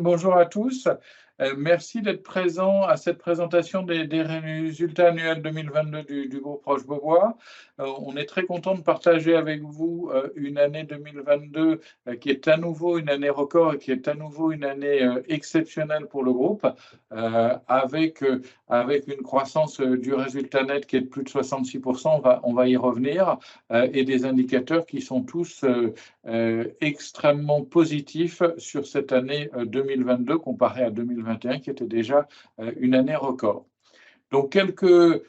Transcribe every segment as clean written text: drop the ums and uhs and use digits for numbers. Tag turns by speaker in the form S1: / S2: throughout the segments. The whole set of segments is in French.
S1: bonjour à tous. Merci d'être présents à cette présentation des résultats annuels 2022 du groupe Roche-Beaubois. On est très content de partager avec vous une année 2022 qui est à nouveau une année record et qui est à nouveau une année exceptionnelle pour le groupe, avec une croissance du résultat net qui est de plus de 66%, on va y revenir, et des indicateurs qui sont tous extrêmement positifs sur cette année 2022 comparée à 2021 qui était déjà une année record. Donc quelques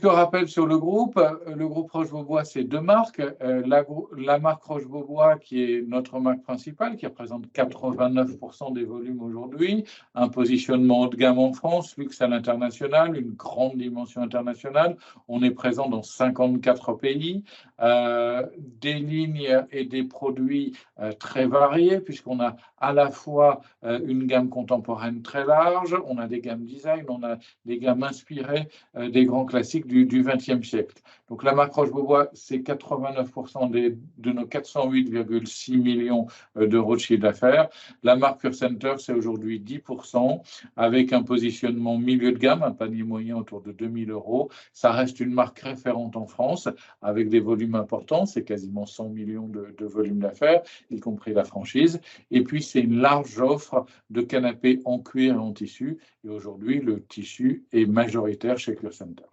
S1: rappels sur le groupe. Le groupe Roche-Beaubois, c'est deux marques. La marque Roche-Beaubois, qui est notre marque principale, qui représente 89% des volumes aujourd'hui, un positionnement haut de gamme en France, luxe à l'international, une grande dimension internationale. On est présent dans 54 pays, des lignes et des produits très variés, puisqu'on a à la fois une gamme contemporaine très large, on a des gammes design, on a des gammes inspirées des grands classiques du XXe siècle. Donc la marque Roche-Beaubois, c'est 89% de nos 408,6 millions d'euros de chiffre d'affaires. La marque Pure Center, c'est aujourd'hui 10%, avec un positionnement milieu de gamme, un panier moyen autour de 2 000 euros. Ça reste une marque référente en France, avec des volumes importants, c'est quasiment 100 millions de volume d'affaires, y compris la franchise. Et puis, c'est une large offre de canapés en cuir et en tissu. Et aujourd'hui, le tissu est majoritaire chez Pure Center.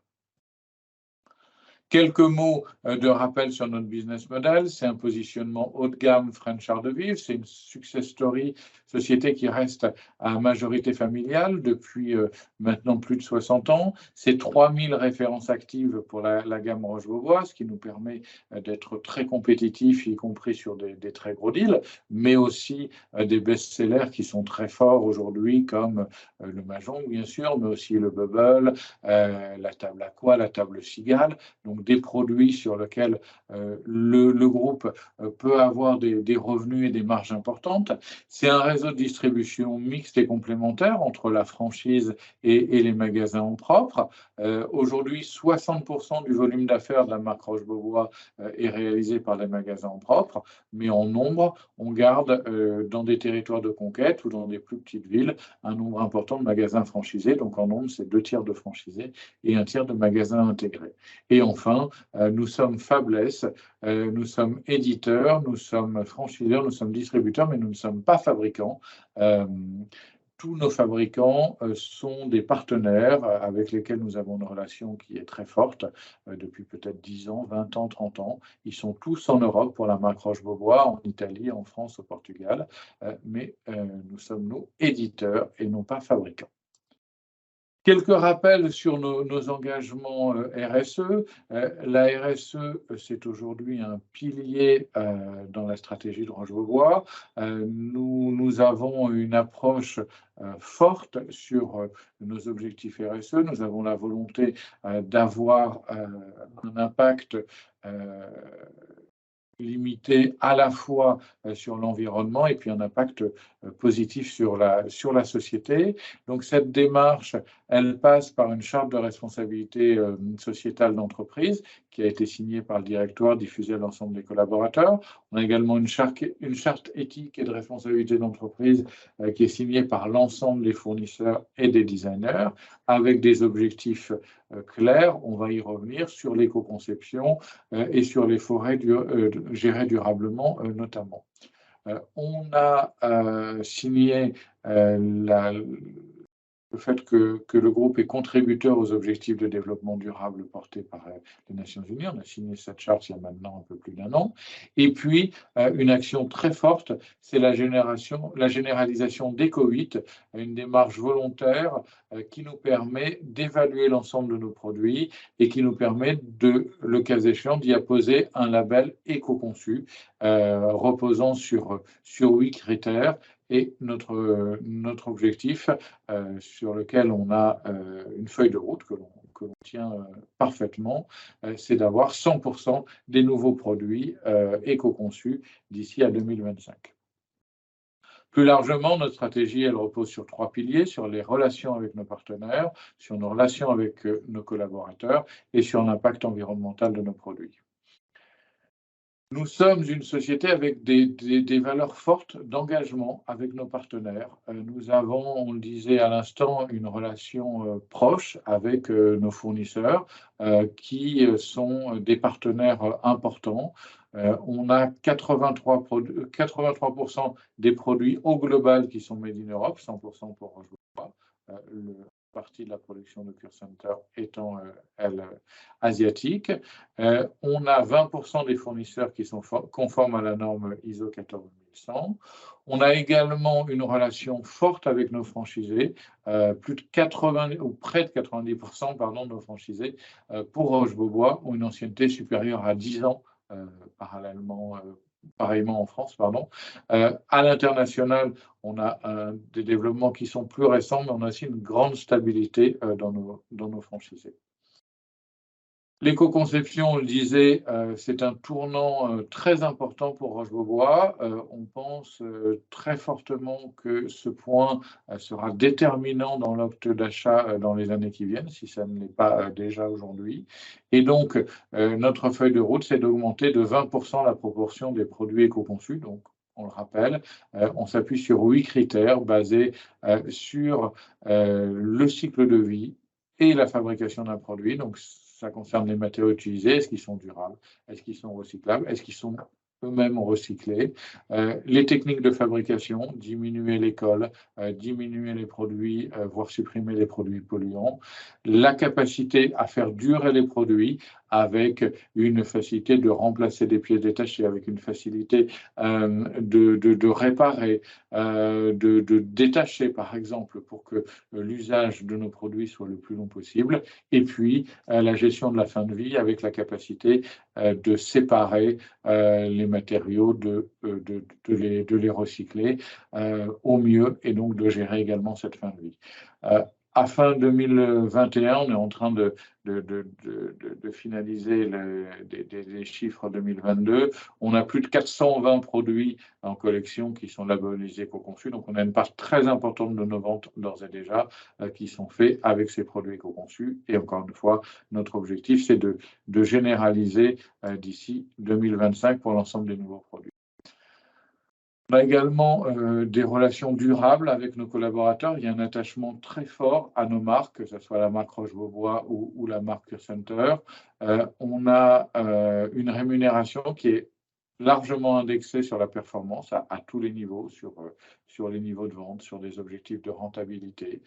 S1: Quelques mots de rappel sur notre business model. C'est un positionnement haut de gamme French Art de Vivre. C'est une success story, société qui reste à majorité familiale depuis maintenant plus de 60 ans. C'est 3000 références actives pour la gamme Roche-Beaubois, ce qui nous permet d'être très compétitifs, y compris sur des très gros deals, mais aussi des best-sellers qui sont très forts aujourd'hui, comme le Mahjong, bien sûr, mais aussi le Bubble, la table Aqua, la table Cigale. Donc des produits sur lesquels le groupe peut avoir des revenus et des marges importantes. C'est un réseau de distribution mixte et complémentaire entre la franchise et les magasins en propre. Aujourd'hui, 60% du volume d'affaires de la marque Roche-Beaubois est réalisé par les magasins en propre, mais en nombre, on garde dans des territoires de conquête ou dans des plus petites villes un nombre important de magasins franchisés. Donc en nombre, c'est 2/3 de franchisés et 1/3 de magasins intégrés. Et enfin, nous sommes fabless, nous sommes éditeurs, nous sommes franchiseurs, nous sommes distributeurs, mais nous ne sommes pas fabricants. Tous nos fabricants sont des partenaires avec lesquels nous avons une relation qui est très forte depuis peut-être 10 ans, 20 ans, 30 ans. Ils sont tous en Europe pour la marque Roche-Beaubois, en Italie, en France, au Portugal, mais nous sommes, nous, éditeurs et non pas fabricants. Quelques rappels sur nos engagements RSE. La RSE, c'est aujourd'hui un pilier dans la stratégie de Roche-Beaubois. Nous avons une approche forte sur nos objectifs RSE. Nous avons la volonté d'avoir un impact limité à la fois sur l'environnement et puis un impact positif sur la société. Donc cette démarche, elle passe par une charte de responsabilité sociétale d'entreprise qui a été signée par le directoire, diffusée à l'ensemble des collaborateurs. On a également une charte éthique et de responsabilité d'entreprise qui est signée par l'ensemble des fournisseurs et des designers, avec des objectifs clairs. On va y revenir sur l'éco-conception et sur les forêts gérées durablement notamment. On a signé le fait que le groupe est contributeur aux objectifs de développement durable portés par les Nations Unies. On a signé cette charte il y a maintenant un peu plus d'1 an. Et puis, une action très forte, c'est la généralisation d'Eco8, une démarche volontaire qui nous permet d'évaluer l'ensemble de nos produits et qui nous permet, le cas échéant, d'y apposer un label éco-conçu reposant sur 8 critères. Et notre objectif, sur lequel on a une feuille de route que l'on tient parfaitement, c'est d'avoir 100% des nouveaux produits éco-conçus d'ici à 2025. Plus largement, notre stratégie, elle repose sur 3 piliers, sur les relations avec nos partenaires, sur nos relations avec nos collaborateurs et sur l'impact environnemental de nos produits. Nous sommes une société avec des valeurs fortes d'engagement avec nos partenaires. Nous avons, on le disait à l'instant, une relation proche avec nos fournisseurs qui sont des partenaires importants. On a 83% des produits au global qui sont made in Europe, 100% pour Roche-Beaubois. Le partie de la production de Cure Center étant, elle, asiatique. On a 20% des fournisseurs qui sont conformes à la norme ISO 14100. On a également une relation forte avec nos franchisés, plus de 80 ou près de 90%, pardon, de nos franchisés pour Roche-Beaubois ont une ancienneté supérieure à 10 ans, pareillement en France, pardon. À l'international, on a des développements qui sont plus récents, mais on a aussi une grande stabilité dans nos franchisés. L'éco-conception, on le disait, c'est un tournant très important pour Roche-Beaubois. On pense très fortement que ce point sera déterminant dans l'acte d'achat dans les années qui viennent, si ça ne l'est pas déjà aujourd'hui. Et donc, notre feuille de route, c'est d'augmenter de 20% la proportion des produits éco-conçus. Donc, on le rappelle, on s'appuie sur 8 critères basés sur le cycle de vie et la fabrication d'un produit. Donc, ça concerne les matériaux utilisés. Est-ce qu'ils sont durables? Est-ce qu'ils sont recyclables? Est-ce qu'ils sont eux-mêmes recyclés? Les techniques de fabrication, diminuer les cols, diminuer les produits, voire supprimer les produits polluants. La capacité à faire durer les produits avec une facilité de remplacer des pièces détachées, avec une facilité de réparer, de détacher, par exemple, pour que l'usage de nos produits soit le plus long possible. Et puis, la gestion de la fin de vie avec la capacité de séparer les matériaux, de les recycler au mieux et donc de gérer également cette fin de vie. À fin 2021, on est en train de finaliser les chiffres 2022. On a plus de 420 produits en collection qui sont labellisés éco-conçus. Donc, on a une part très importante de nos ventes d'ores et déjà qui sont faites avec ces produits éco-conçus. Et encore une fois, notre objectif, c'est de généraliser d'ici 2025 pour l'ensemble des nouveaux produits. On a également des relations durables avec nos collaborateurs. Il y a un attachement très fort à nos marques, que ce soit la marque Roche-Beaubois ou la marque Cure Center. On a une rémunération qui est largement indexée sur la performance à tous les niveaux, sur les niveaux de vente, sur des objectifs de rentabilité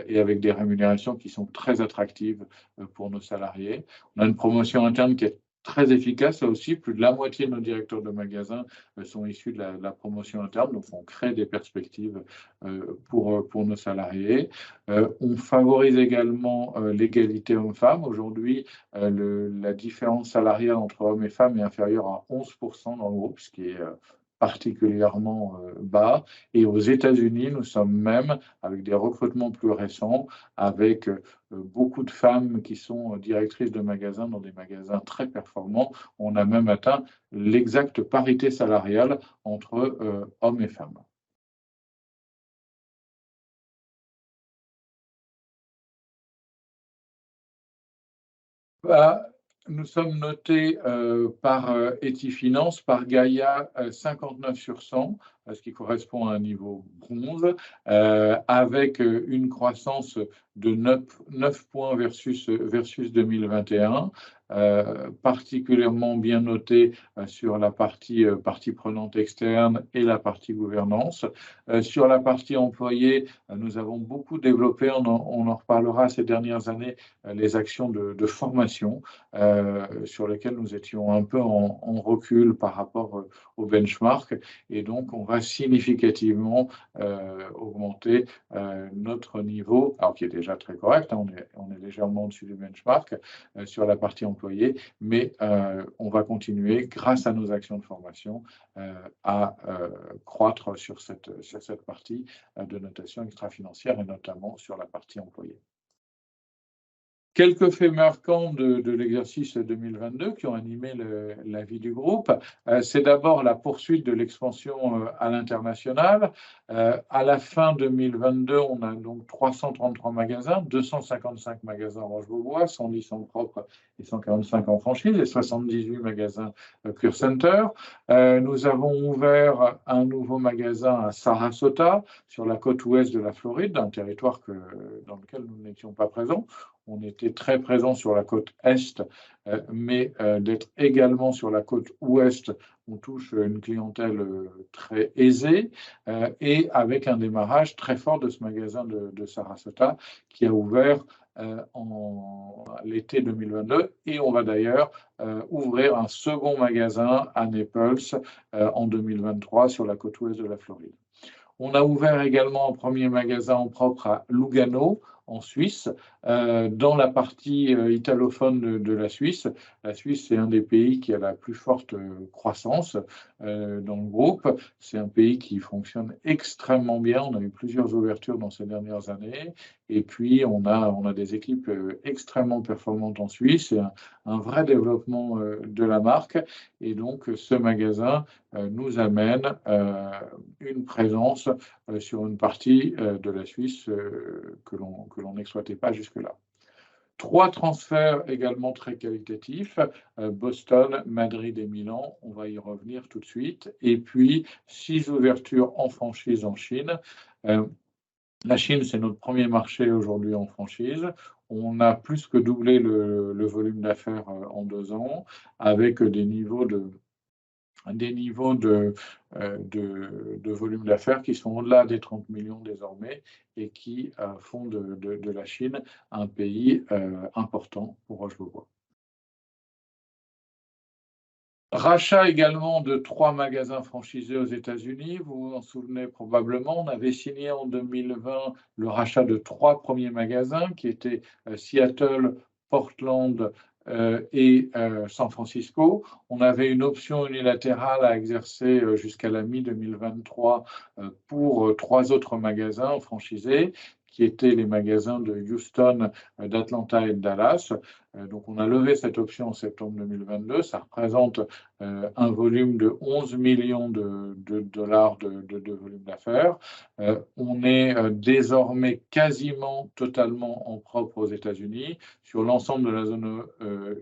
S1: et avec des rémunérations qui sont très attractives pour nos salariés. On a une promotion interne qui est très efficace. Là aussi, plus de la moitié de nos directeurs de magasins sont issus de la promotion interne. Donc, on crée des perspectives pour nos salariés. On favorise également l'égalité homme-femme. Aujourd'hui, la différence salariale entre hommes et femmes est inférieure à 11% dans le groupe, ce qui est particulièrement bas. Et aux États-Unis, nous sommes même, avec des recrutements plus récents, avec beaucoup de femmes qui sont directrices de magasins dans des magasins très performants. On a même atteint l'exacte parité salariale entre hommes et femmes. Nous sommes notés par Etifinance, par Gaïa 59 sur 100, ce qui correspond à un niveau bronze, avec une croissance de 9 points versus 2021, particulièrement bien noté sur la partie prenante externe et la partie gouvernance. Sur la partie employée, nous avons beaucoup développé, on en reparlera ces dernières années, les actions de formation sur lesquelles nous étions un peu en recul par rapport au benchmark. Et donc, on va significativement augmenter notre niveau, alors qui est déjà très correct, hein, on est légèrement au-dessus du benchmark sur la partie employée, mais on va continuer, grâce à nos actions de formation, à croître sur cette partie de notation extra-financière et notamment sur la partie employée. Quelques faits marquants de l'exercice 2022 qui ont animé la vie du groupe. C'est d'abord la poursuite de l'expansion à l'international. À la fin 2022, on a donc 333 magasins, 255 magasins Roche-Beaubois, 110 en propre et 145 en franchise, et 78 magasins Pure Center. Nous avons ouvert un nouveau magasin à Sarasota, sur la côte ouest de la Floride, un territoire dans lequel nous n'étions pas présents. On était très présent sur la côte est, mais d'être également sur la côte ouest, on touche une clientèle très aisée et avec un démarrage très fort de ce magasin de Sarasota qui a ouvert en l'été 2022, et on va d'ailleurs ouvrir un second magasin à Naples en 2023 sur la côte ouest de la Floride. On a ouvert également un premier magasin en propre à Lugano, en Suisse, dans la partie italophone de la Suisse. La Suisse, c'est un des pays qui a la plus forte croissance dans le groupe. C'est un pays qui fonctionne extrêmement bien. On a eu plusieurs ouvertures dans ces dernières années. Et puis, on a des équipes extrêmement performantes en Suisse et un vrai développement de la marque. Et donc, ce magasin nous amène une présence sur une partie de la Suisse que l'on n'exploitait pas jusque-là. 3 transferts également très qualitatifs, Boston, Madrid et Milan, on va y revenir tout de suite. Et puis 6 ouvertures en franchise en Chine. La Chine, c'est notre premier marché aujourd'hui en franchise. On a plus que doublé le volume d'affaires en 2 ans, avec des niveaux de volume d'affaires qui sont au-delà des 30 millions désormais et qui font de la Chine un pays important pour Roche-Beaubois. Rachat également de 3 magasins franchisés aux États-Unis. Vous vous en souvenez probablement, on avait signé en 2020 le rachat de 3 premiers magasins qui étaient Seattle, Portland et San Francisco. On avait une option unilatérale à exercer jusqu'à la mi-2023 pour 3 autres magasins franchisés, qui étaient les magasins de Houston, d'Atlanta et de Dallas. Donc, on a levé cette option en septembre 2022. Ça représente un volume de 11 millions de dollars de volume d'affaires. On est désormais quasiment totalement en propre aux États-Unis. Sur l'ensemble de la zone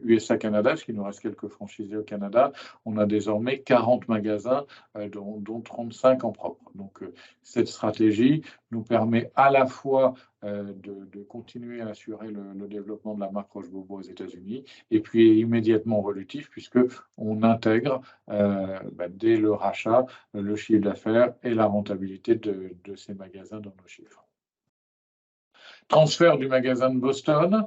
S1: USA-Canada, parce qu'il nous reste quelques franchisés au Canada, on a désormais 40 magasins, dont 35 en propre. Donc, cette stratégie nous permet à la fois de continuer à assurer le développement de la marque Roche-Beaubois aux États-Unis, et puis immédiatement évolutif, puisqu'on intègre dès le rachat le chiffre d'affaires et la rentabilité de ces magasins dans nos chiffres. Transfert du magasin de Boston.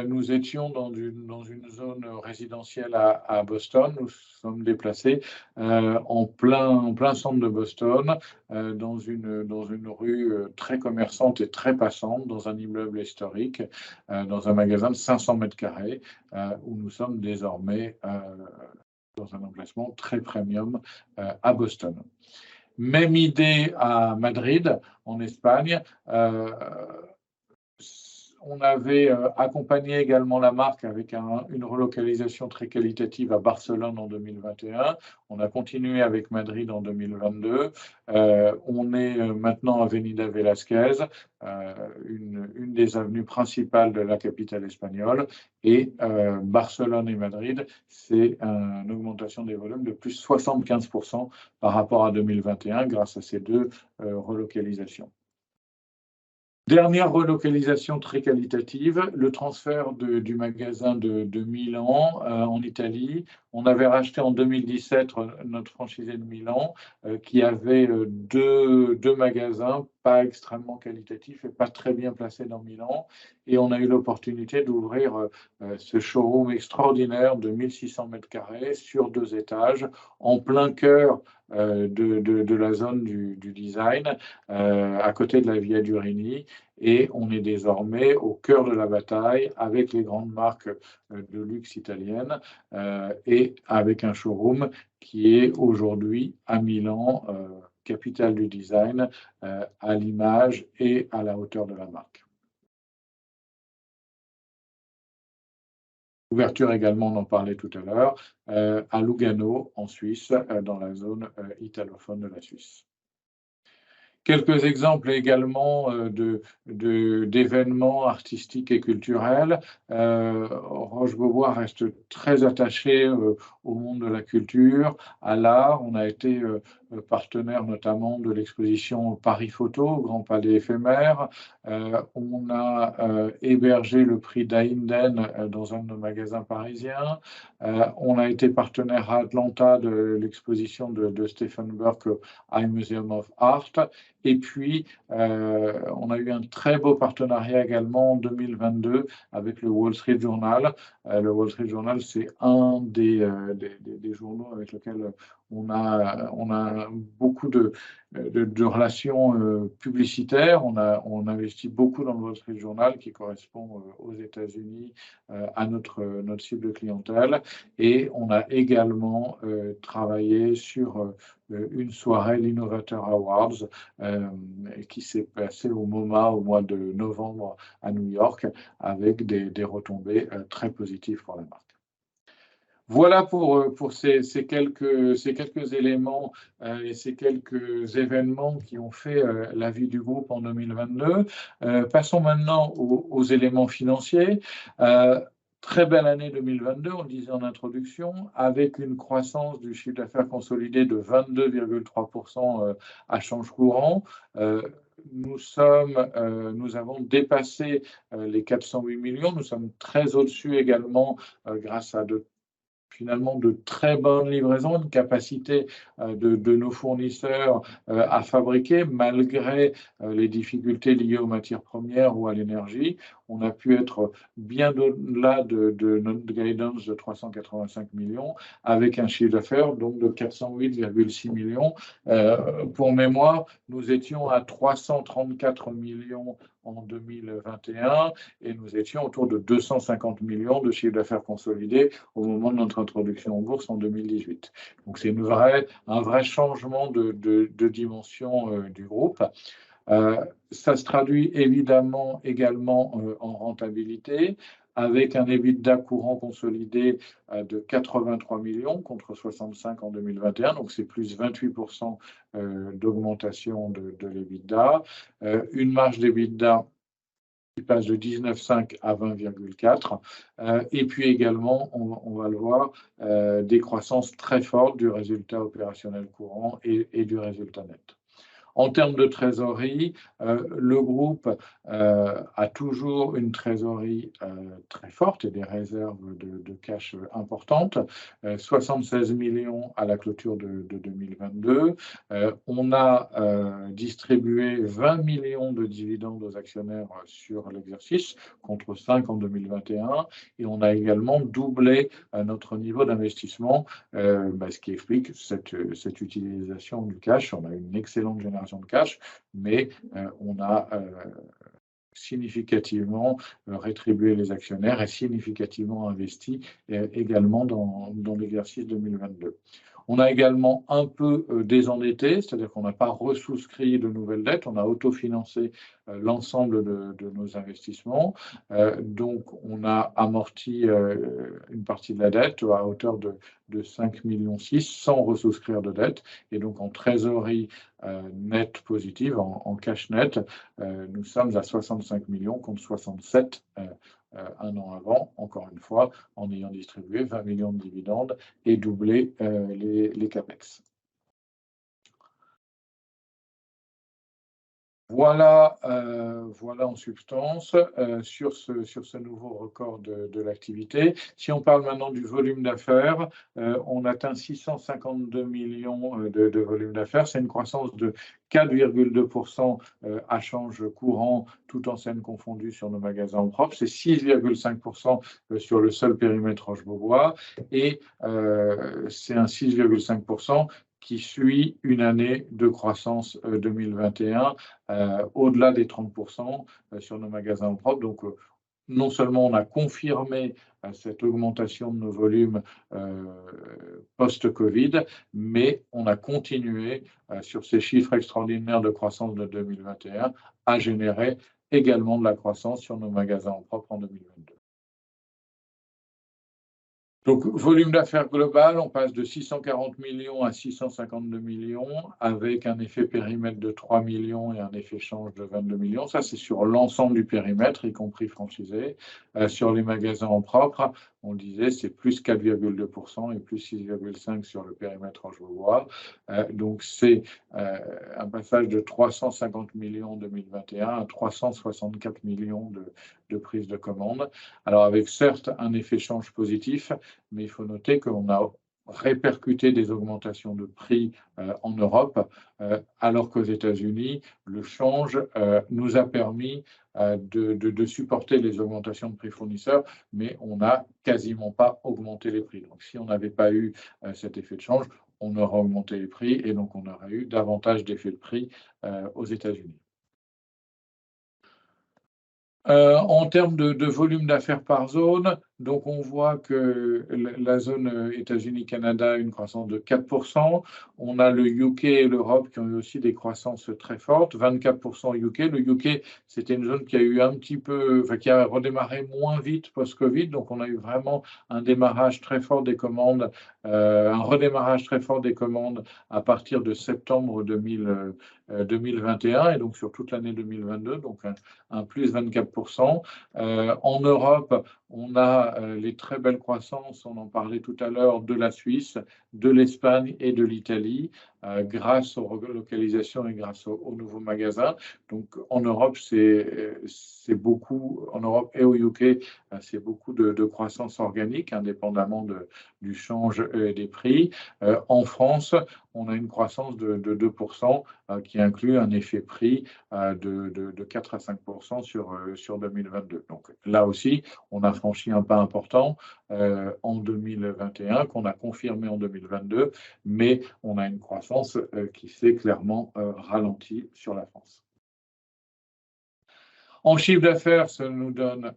S1: Nous étions dans une zone résidentielle à Boston. Nous sommes déplacés en plein centre de Boston, dans une rue très commerçante et très passante, dans un immeuble historique, dans un magasin de 500 mètres carrés, où nous sommes désormais dans un emplacement très premium à Boston. Même idée à Madrid, en Espagne. On avait accompagné également la marque avec une relocalisation très qualitative à Barcelone en 2021. On a continué avec Madrid en 2022. On est maintenant à Avenida Velázquez, une des avenues principales de la capitale espagnole. Et Barcelone et Madrid, c'est une augmentation des volumes de plus 75% par rapport à 2021 grâce à ces 2 relocalisations. Dernière relocalisation très qualitative, le transfert du magasin de Milan en Italie. On avait racheté en 2017 notre franchisé de Milan qui avait deux magasins pas extrêmement qualitatifs et pas très bien placés dans Milan. Et on a eu l'opportunité d'ouvrir ce showroom extraordinaire de 1600 mètres carrés sur 2 étages en plein cœur de la zone du design, à côté de la Via Durini, et on est désormais au cœur de la bataille avec les grandes marques de luxe italiennes et avec un showroom qui est aujourd'hui à Milan, capitale du design, à l'image et à la hauteur de la marque. couverture également, on en parlait tout à l'heure, à Lugano, en Suisse, dans la zone italophone de la Suisse. Quelques exemples également d'événements artistiques et culturels. Roche-Beaubois reste très attaché au monde de la culture, à l'art. On a été partenaire notamment de l'exposition Paris Photo au Grand Palais éphémère. On a hébergé le prix d'Ainden dans un de nos magasins parisiens. On a été partenaire à Atlanta de l'exposition de Stephen Burke au High Museum of Art. Et puis, on a eu un très beau partenariat également en 2022 avec le Wall Street Journal. Le Wall Street Journal, c'est un des journaux avec lesquels on a beaucoup de relations publicitaires. On investit beaucoup dans le Wall Street Journal qui correspond aux États-Unis à notre cible de clientèle. Et on a également travaillé sur une soirée, l'Innovator Awards, qui s'est passée au MoMA au mois de novembre à New York, avec des retombées très positives pour la marque. Voilà pour ces quelques éléments et ces quelques événements qui ont fait la vie du groupe en 2022. Passons maintenant aux éléments financiers. Très belle année 2022, on le disait en introduction, avec une croissance du chiffre d'affaires consolidé de 22,3% à change courant. Nous avons dépassé les 408 millions. Nous sommes très au-dessus également grâce à finalement de très bonnes livraisons, une capacité de nos fournisseurs à fabriquer malgré les difficultés liées aux matières premières ou à l'énergie. On a pu être bien au-delà de notre guidance de 385 millions avec un chiffre d'affaires donc de 408,6 millions. Pour mémoire, nous étions à 334 millions en 2021 et nous étions autour de 250 millions de chiffre d'affaires consolidé au moment de notre introduction en bourse en 2018. Donc c'est un vrai changement de dimension du groupe. Ça se traduit évidemment également en rentabilité, avec un EBITDA courant consolidé de 83 millions contre 65 en 2021, donc c'est plus 28% d'augmentation de l'EBITDA, une marge d'EBITDA qui passe de 19,5 à 20,4. Et puis également, on va le voir, des croissances très fortes du résultat opérationnel courant et du résultat net. En termes de trésorerie, le groupe a toujours une trésorerie très forte et des réserves de cash importantes, 76 millions à la clôture de 2022. On a distribué 20 millions de dividendes aux actionnaires sur l'exercice, contre 5 en 2021, et on a également doublé notre niveau d'investissement, ce qui explique cette utilisation du cash. On a une excellente génération de cash, mais on a significativement rétribué les actionnaires et significativement investi également dans l'exercice 2022. On a également un peu désendetté, c'est-à-dire qu'on n'a pas ressouscrit de nouvelles dettes, on a autofinancé l'ensemble de nos investissements. Donc, on a amorti une partie de la dette à hauteur de 5,6 millions sans ressouscrire de dette. Et donc, en trésorerie nette positive, en cash net, nous sommes à 65 millions contre 67 un an avant, encore une fois, en ayant distribué 20 millions de dividendes et doublé les CAPEX. Voilà en substance sur ce nouveau record de l'activité. Si on parle maintenant du volume d'affaires, on atteint 652 millions de volume d'affaires. C'est une croissance de 4,2% à change courant, tout enseignes confondues sur nos magasins en propre. C'est 6,5% sur le seul périmètre Roche-Beaubois et c'est un 6,5% qui suit une année de croissance 2021 au-delà des 30% sur nos magasins en propre. Donc, non seulement on a confirmé cette augmentation de nos volumes post-Covid, mais on a continué sur ces chiffres extraordinaires de croissance de 2021 à générer également de la croissance sur nos magasins en propre en 2022. Donc, volume d'affaires global, on passe de 640 millions à 652 millions, avec un effet périmètre de 3 millions et un effet change de 22 millions. Ça, c'est sur l'ensemble du périmètre, y compris franchisé. Sur les magasins en propre, on disait c'est plus 4,2% et plus 6,5% sur le périmètre Roche-Beaubois. Donc, c'est un passage de 350 millions en 2021 à 364 millions de prise de commande. Alors, avec certes un effet change positif, mais il faut noter qu'on a répercuté des augmentations de prix en Europe, alors qu'aux États-Unis, le change nous a permis de supporter les augmentations de prix fournisseurs, mais on n'a quasiment pas augmenté les prix. Donc, si on n'avait pas eu cet effet de change, on aurait augmenté les prix et donc on aurait eu davantage d'effets de prix aux États-Unis. En termes de volume d'affaires par zone, donc on voit que la zone États-Unis-Canada a une croissance de 4%. On a le UK et l'Europe qui ont eu aussi des croissances très fortes, 24% UK. Le UK, c'était une zone qui a eu un petit peu, enfin, qui a redémarré moins vite post-Covid. Donc on a eu vraiment un démarrage très fort des commandes, un redémarrage très fort des commandes à partir de septembre 2021 et donc sur toute l'année 2022, donc un plus 24%. En Europe, on a les très belles croissances, on en parlait tout à l'heure, de la Suisse, de l'Espagne et de l'Italie, grâce aux relocalisations et grâce aux nouveaux magasins. Donc en Europe, c'est beaucoup, en Europe et au UK, c'est beaucoup de croissance organique, indépendamment du change et des prix. En France, on a une croissance de 2% qui inclut un effet prix de 4 à 5% sur 2022. Donc là aussi, on a franchi un pas important en 2021, qu'on a confirmé en 2022, mais on a une croissance qui s'est clairement ralentie sur la France. En chiffre d'affaires, ça nous donne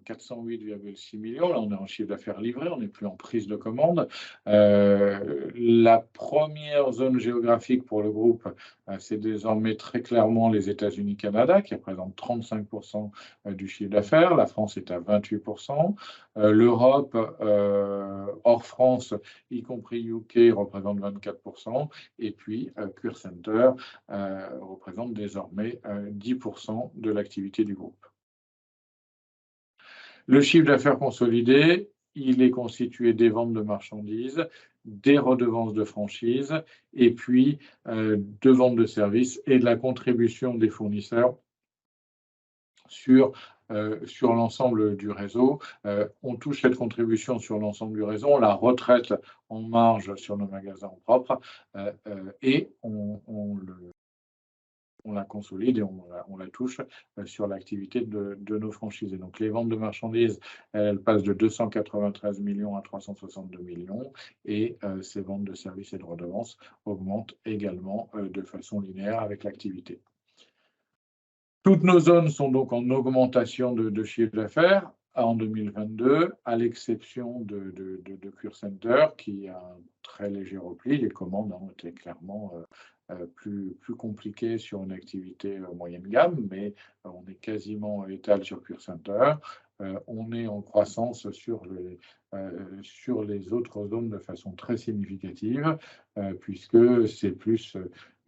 S1: 408,6 millions. Là, on est en chiffre d'affaires livré, on n'est plus en prise de commande. La première zone géographique pour le groupe, c'est désormais très clairement les États-Unis-Canada, qui représentent 35% du chiffre d'affaires. La France est à 28%. L'Europe, hors France, y compris UK, représente 24%. Et puis, Cure Center représente désormais 10% de l'activité du groupe. Le chiffre d'affaires consolidé, il est constitué des ventes de marchandises, des redevances de franchise et puis de ventes de services et de la contribution des fournisseurs sur l'ensemble du réseau. On touche cette contribution sur l'ensemble du réseau, on la retraite en marge sur nos magasins propres et on la consolide et on la touche sur l'activité de nos franchisés. Donc, les ventes de marchandises, elles passent de 293 millions à 362 millions et ces ventes de services et de redevances augmentent également de façon linéaire avec l'activité. Toutes nos zones sont donc en augmentation de chiffre d'affaires en 2022, à l'exception de Cure Center qui a un très léger repli. Les commandes ont été clairement plus compliqué sur une activité moyenne gamme, mais on est quasiment étal sur Cure Center. On est en croissance sur les autres zones de façon très significative, puisque c'est plus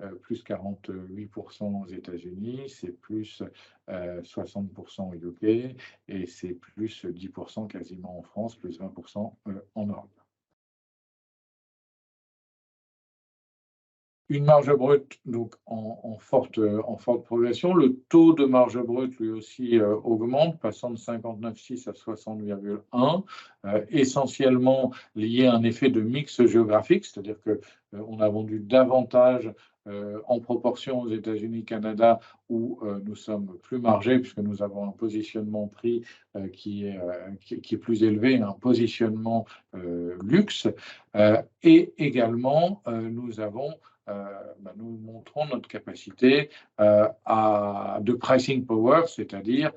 S1: 48% aux États-Unis, c'est plus 60% au UK et c'est plus 10% quasiment en France, plus 20% en Europe. Une marge brute donc en forte progression. Le taux de marge brute lui aussi augmente, passant de 59,6 à 60,1, essentiellement lié à un effet de mix géographique, c'est-à-dire que on a vendu davantage en proportion aux États-Unis, Canada, où nous sommes plus margés puisque nous avons un positionnement prix qui est plus élevé, un positionnement luxe, et également nous montrons notre capacité de pricing power, c'est-à-dire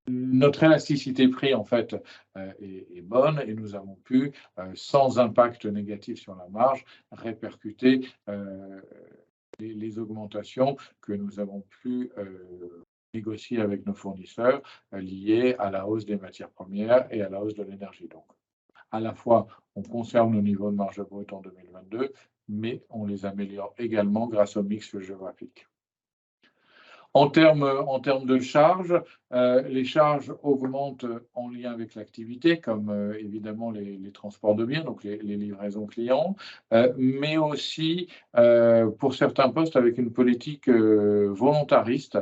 S1: notre élasticité prix en fait est bonne et nous avons pu, sans impact négatif sur la marge, répercuter les augmentations que nous avons pu négocier avec nos fournisseurs liés à la hausse des matières premières et à la hausse de l'énergie. Donc, à la fois, on conserve nos niveaux de marge brute en 2022, mais on les améliore également grâce au mix géographique. En termes de charges, les charges augmentent en lien avec l'activité, comme évidemment les transports de biens, donc les livraisons clients, mais aussi pour certains postes avec une politique volontariste,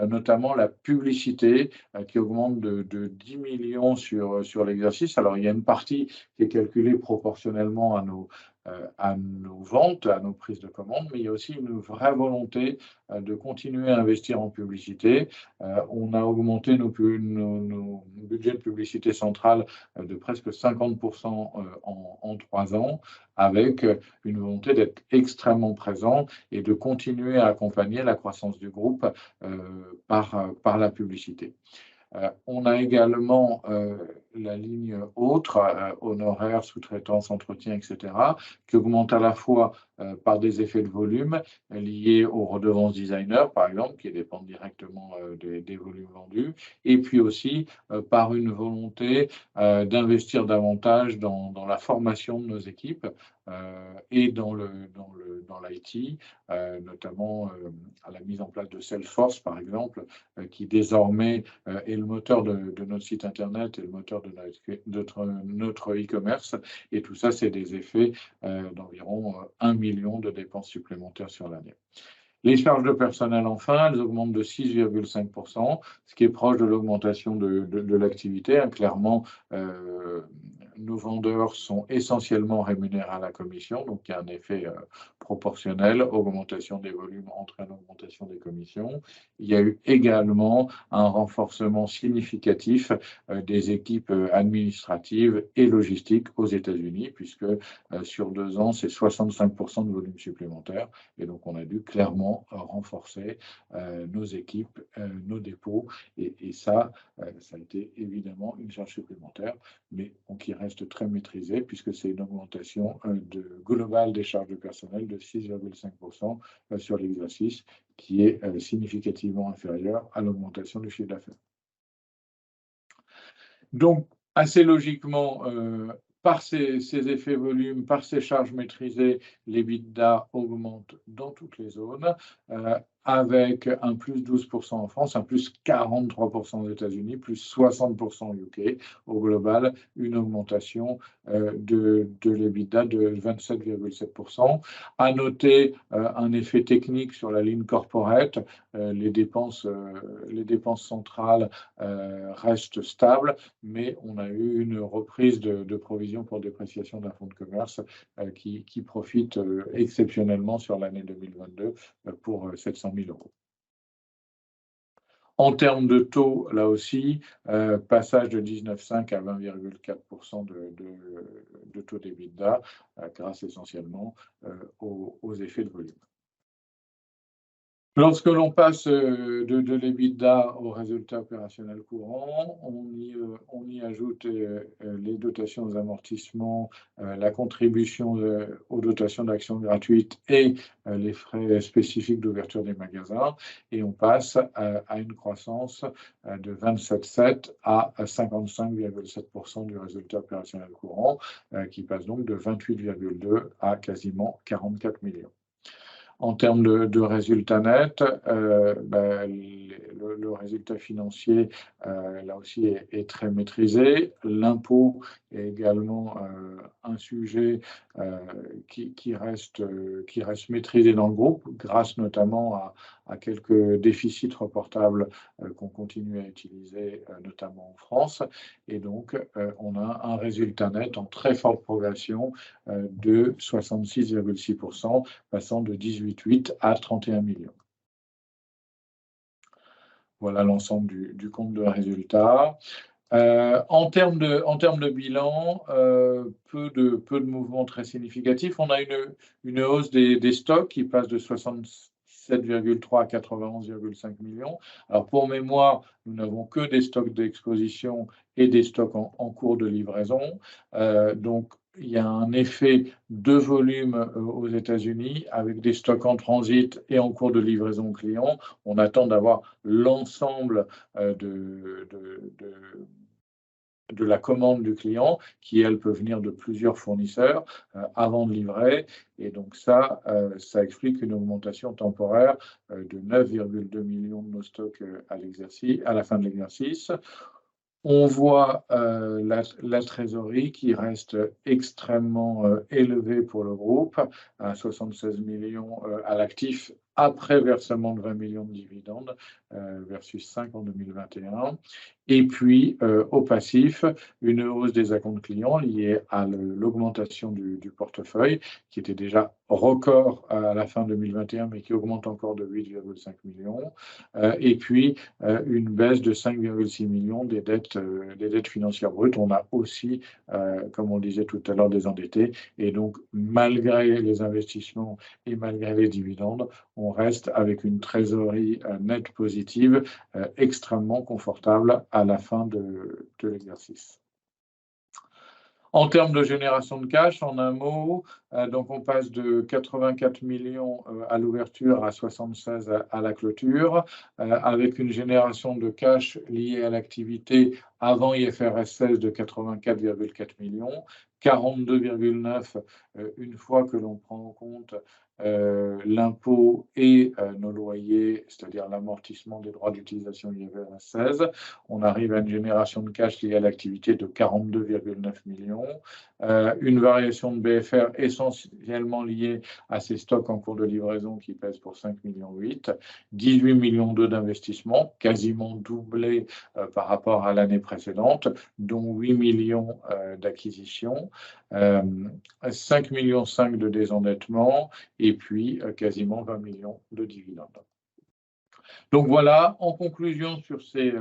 S1: notamment la publicité qui augmente de 10 millions sur l'exercice. Alors, il y a une partie qui est calculée proportionnellement à nos ventes, à nos prises de commandes, mais il y a aussi une vraie volonté de continuer à investir en publicité. On a augmenté nos budgets de publicité centrale de presque 50% en 3 ans, avec une volonté d'être extrêmement présent et de continuer à accompagner la croissance du groupe par la publicité. On a également la ligne autre, honoraires, sous-traitance, entretien, etc., qui augmente à la fois par des effets de volume liés aux redevances designer, par exemple, qui dépendent directement des volumes vendus, et puis aussi par une volonté d'investir davantage dans la formation de nos équipes et dans l'IT, notamment à la mise en place de Salesforce, par exemple, qui désormais est le moteur de notre site internet et le moteur de notre e-commerce. Et tout ça, c'est des effets d'environ 1 million de dépenses supplémentaires sur l'année. Les charges de personnel, enfin, elles augmentent de 6,5%, ce qui est proche de l'augmentation de l'activité. Clairement, nos vendeurs sont essentiellement rémunérés à la commission, donc il y a un effet proportionnel, augmentation des volumes entraîne augmentation des commissions. Il y a eu également un renforcement significatif des équipes administratives et logistiques aux États-Unis, puisque sur 2 ans, c'est 65% de volume supplémentaire. Et donc, on a dû clairement renforcer nos équipes, nos dépôts. Et ça a été évidemment une charge supplémentaire, mais qui reste très maîtrisée, puisque c'est une augmentation globale des charges de personnel de 6,5% sur l'exercice, qui est significativement inférieure à l'augmentation du chiffre d'affaires. Donc, assez logiquement, par ces effets volume, par ces charges maîtrisées, l'EBITDA augmente dans toutes les zones, avec un plus 12% en France, un plus 43% aux États-Unis, plus 60% au UK. Au global, une augmentation de l'EBITDA de 27,7%. À noter un effet technique sur la ligne corporate. Les dépenses centrales restent stables, mais on a eu une reprise de provisions pour dépréciation d'un fonds de commerce qui profite exceptionnellement sur l'année 2022 pour 700 000 €. En termes de taux, là aussi, passage de 19,5 à 20,4% de taux d'EBITDA, grâce essentiellement aux effets de volume. Lorsque l'on passe de l'EBITDA au résultat opérationnel courant, on y ajoute les dotations aux amortissements, la contribution aux dotations d'actions gratuites et les frais spécifiques d'ouverture des magasins. Et on passe à une croissance de 27,7 à 55,7% du résultat opérationnel courant, qui passe donc de 28,2 à quasiment 44 millions. En termes de résultat net, le résultat financier, là aussi, est très maîtrisé. L'impôt est également un sujet qui reste maîtrisé dans le groupe, grâce notamment à quelques déficits reportables qu'on continue à utiliser, notamment en France. Et donc, on a un résultat net en très forte progression de 66,6%, passant de 18,8 à 31 millions. Voilà l'ensemble du compte de résultat. En termes de bilan, peu de mouvements très significatifs. On a une hausse des stocks qui passe de 67,3 à 91,5 millions. Alors, pour mémoire, nous n'avons que des stocks d'exposition et des stocks en cours de livraison. Donc, il y a un effet de volume aux États-Unis avec des stocks en transit et en cours de livraison aux clients. On attend d'avoir l'ensemble de la commande du client, qui, elle, peut venir de plusieurs fournisseurs avant de livrer. Et donc ça explique une augmentation temporaire de 9,2 millions de nos stocks à la fin de l'exercice. On voit la trésorerie qui reste extrêmement élevée pour le groupe, à 76 millions à l'actif, après versement de 20 millions de dividendes, versus 5 en 2021. Et puis, au passif, une hausse des acomptes clients liée à l'augmentation du portefeuille, qui était déjà record à la fin 2021, mais qui augmente encore de 8,5 millions. Et puis, une baisse de 5,6 millions des dettes financières brutes. On a aussi, comme on le disait tout à l'heure, des endettés. Et donc, malgré les investissements et malgré les dividendes, on reste avec une trésorerie nette positive extrêmement confortable à la fin de l'exercice. En termes de génération de cash, en un mot, donc on passe de 84 millions à l'ouverture à 76 à la clôture, avec une génération de cash liée à l'activité avant IFRS 16 de 84,4 millions, 42,9 une fois que l'on prend en compte l'impôt et nos loyers, c'est-à-dire l'amortissement des droits d'utilisation IFRS 16. On arrive à une génération de cash liée à l'activité de 42,9 millions. Une variation de BFR essentiellement liée à ces stocks en cours de livraison qui pèsent pour 5,8 millions, 18 millions d'investissements, quasiment doublé par rapport à l'année précédente, dont 8 millions d'acquisitions, 5,5 millions de désendettement et puis quasiment 20 millions de dividendes. Donc voilà, en conclusion sur ces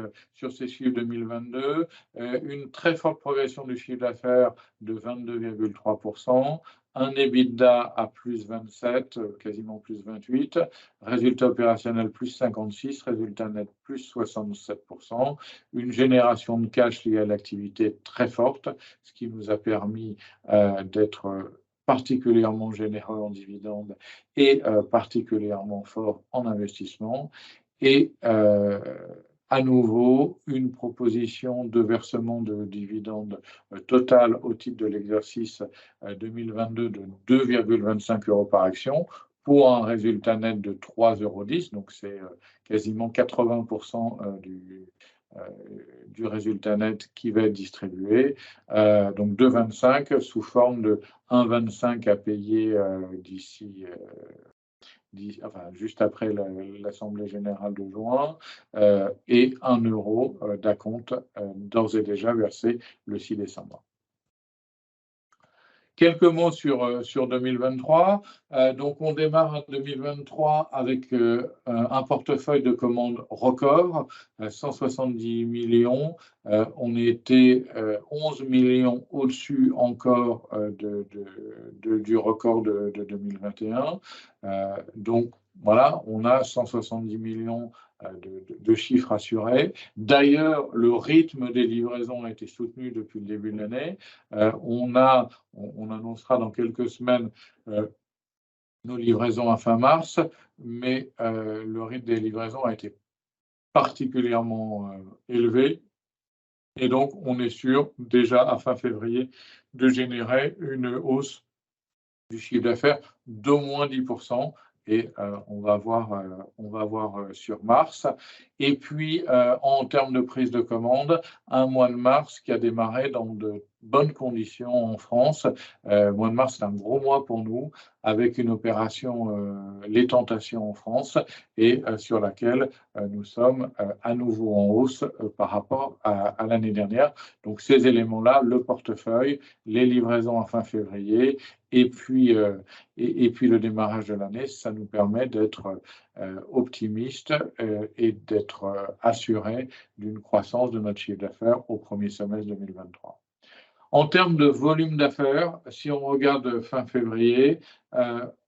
S1: chiffres 2022, une très forte progression du chiffre d'affaires de 22,3%, un EBITDA à plus 27, quasiment plus 28, résultat opérationnel plus 56, résultat net plus 67%, une génération de cash liée à l'activité très forte, ce qui nous a permis d'être particulièrement généreux en dividendes et particulièrement fort en investissement. Et à nouveau, une proposition de versement de dividendes total au titre de l'exercice 2022 de 2,25 € par action pour un résultat net de 3,10 €. Donc, c'est quasiment 80% du résultat net qui va être distribué. Donc 2,25 sous forme de 1,25 à payer d'ici... juste après l'Assemblée générale de juin, et 1 € d'acompte d'ores et déjà versé le 6 décembre. Quelques mots sur 2023. Donc, on démarre en 2023 avec un portefeuille de commandes record, 170 millions. On était 11 millions au-dessus encore du record de 2021. Donc, voilà, on a 170 millions de chiffres assurés. D'ailleurs, le rythme des livraisons a été soutenu depuis le début de l'année. On annoncera dans quelques semaines nos livraisons à fin mars, mais le rythme des livraisons a été particulièrement élevé. Et donc, on est sûr, déjà à fin février, de générer une hausse du chiffre d'affaires d'au moins 10%. Et on va voir sur mars. Et puis, en termes de prise de commande, un mois de mars qui a démarré dans de bonnes conditions en France. Le mois de mars, c'est un gros mois pour nous, avec une opération Les Tentations en France, et sur laquelle nous sommes à nouveau en hausse par rapport à l'année dernière. Donc, ces éléments-là, le portefeuille, les livraisons à fin février, et puis le démarrage de l'année, ça nous permet d'être optimiste et d'être assuré d'une croissance de notre chiffre d'affaires au premier semestre 2023. En termes de volume d'affaires, si on regarde fin février,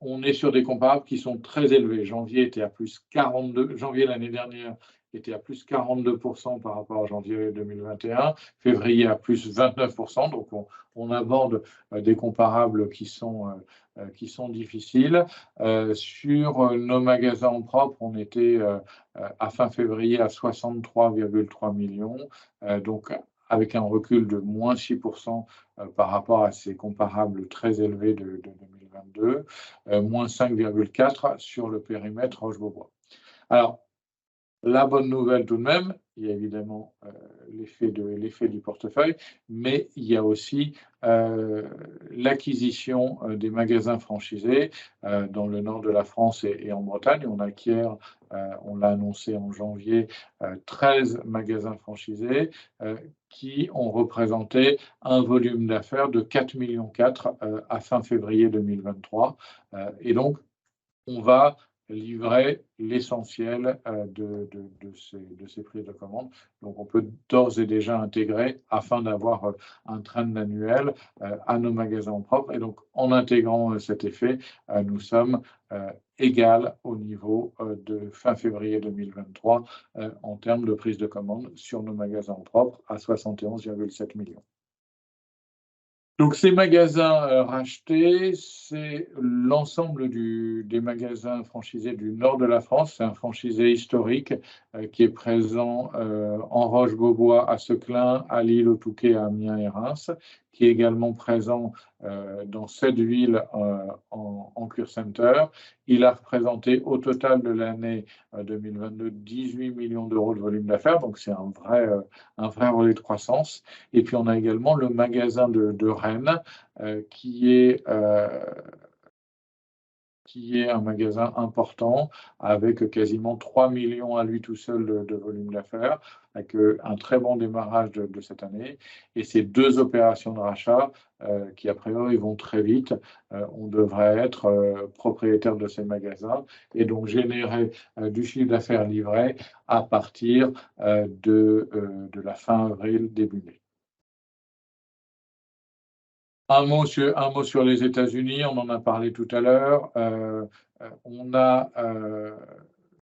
S1: on est sur des comparables qui sont très élevés. Janvier était à plus 42, janvier l'année dernière qui était à plus 42% par rapport à janvier 2021, février à plus 29%, donc on aborde des comparables qui sont difficiles. Sur nos magasins en propre, on était à fin février à 63,3 millions, donc avec un recul de moins 6% par rapport à ces comparables très élevés de 2022, moins 5,4% sur le périmètre Roche-Beaubois. Alors, la bonne nouvelle tout de même, il y a évidemment l'effet du portefeuille, mais il y a aussi l'acquisition des magasins franchisés dans le nord de la France et en Bretagne. On acquiert, on l'a annoncé en janvier, 13 magasins franchisés qui ont représenté un volume d'affaires de 4,4 millions à fin février 2023. Et donc, on va livrer l'essentiel de ces prises de commande. Donc, on peut d'ores et déjà intégrer, afin d'avoir un trend annuel à nos magasins en propre. Et donc, en intégrant cet effet, nous sommes égal au niveau de fin février 2023 en termes de prise de commande sur nos magasins en propre à 71,7 millions. Donc, ces magasins rachetés, c'est l'ensemble des magasins franchisés du nord de la France. C'est un franchisé historique qui est présent en Roche-Beaubois, à Seclin, à Lille, au Touquet, à Amiens et Reims, qui est également présent dans 7 villes en Cure Center. Il a représenté au total de l'année 2022 18 millions d'euros de volume d'affaires, donc c'est un vrai relais de croissance. Et puis on a également le magasin de Rennes qui est un magasin important avec quasiment 3 millions à lui tout seul de volume d'affaires, avec un très bon démarrage de cette année. Et ces deux opérations de rachat qui, a priori, vont très vite, on devrait être propriétaire de ces magasins et donc générer du chiffre d'affaires livré à partir de la fin avril, début mai. Un mot sur les États-Unis, on en a parlé tout à l'heure. On a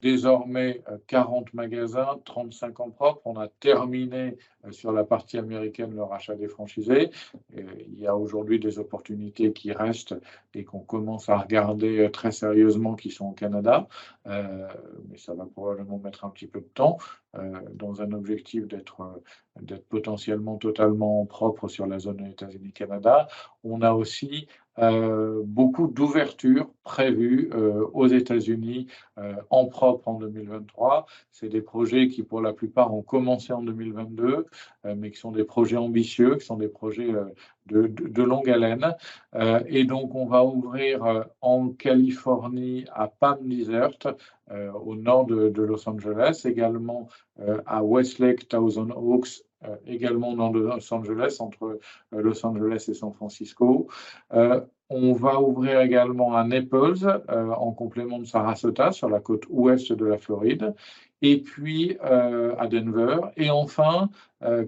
S1: désormais 40 magasins, 35 en propre. On a terminé sur la partie américaine le rachat des franchisés. Il y a aujourd'hui des opportunités qui restent et qu'on commence à regarder très sérieusement qui sont au Canada. Mais ça va probablement mettre un petit peu de temps dans un objectif d'être potentiellement totalement propre sur la zone États-Unis-Canada. On a aussi beaucoup d'ouvertures prévues aux États-Unis en propre en 2023. C'est des projets qui, pour la plupart, ont commencé en 2022, mais qui sont des projets ambitieux, qui sont des projets de longue haleine. Et donc, on va ouvrir en Californie, à Palm Desert, au nord de Los Angeles, également à Westlake, Thousand Oaks, également dans Los Angeles, entre Los Angeles et San Francisco. On va ouvrir également à Naples, en complément de Sarasota, sur la côte ouest de la Floride, et puis à Denver. Et enfin,